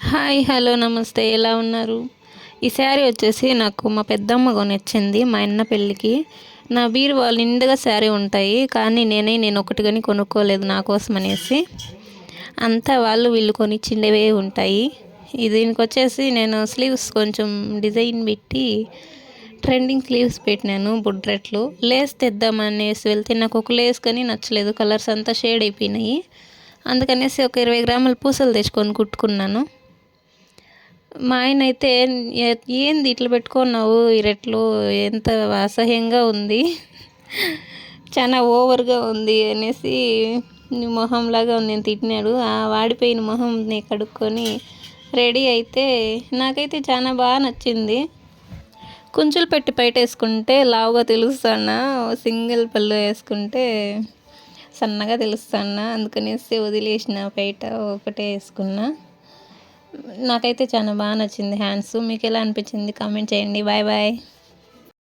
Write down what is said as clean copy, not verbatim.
Hi hello నమస్తే ఎలా ఉన్నారు? ఈ శారీ వచ్చేసి నాకు మా పెద్దమ్మ కొనిచ్చింది మా అన్న పెళ్ళికి. నా బీరువాలో నిండుగా శారీ ఉంటాయి, కానీ నేను ఒకటి కానీ కొనుక్కోలేదు నా కోసం అనేసి. అంతా వాళ్ళు వీళ్ళు కొనిచ్చిండేవే ఉంటాయి. దీనికి వచ్చేసి నేను స్లీవ్స్ కొంచెం డిజైన్ పెట్టి ట్రెండింగ్ స్లీవ్స్ పెట్టినాను బుడ్రెట్లు. లేస్ తెద్దామనేసి వెళ్తే నాకు ఒక లేస్ కానీ నచ్చలేదు, కలర్స్ అంతా షేడ్ అయిపోయినాయి. అందుకనేసి ఒక 20 గ్రాముల పూసలు తెచ్చుకొని కుట్టుకున్నాను. మా ఆయన అయితే ఏంది ఇట్లా పెట్టుకున్నావు ఈ రెట్లు, ఎంత అసహ్యంగా ఉంది, చాలా ఓవర్గా ఉంది అనేసి నీ మొహంలాగా నేను తిట్టినాడు. ఆ వాడిపోయిన మొహంని కడుక్కొని రెడీ అయితే నాకైతే చాలా బాగా నచ్చింది. కుంచులు పెట్టి బయట వేసుకుంటే లావుగా తెలుస్తానా, సింగిల్ పళ్ళు వేసుకుంటే సన్నగా తెలుస్తానా, అందుకనేసి వదిలేసిన, బయట ఒకటే వేసుకున్నా. నాకైతే చాలా బాగా నచ్చింది హ్యాండ్స్. మీకు ఎలా అనిపించింది కామెంట్ చేయండి. Bye bye.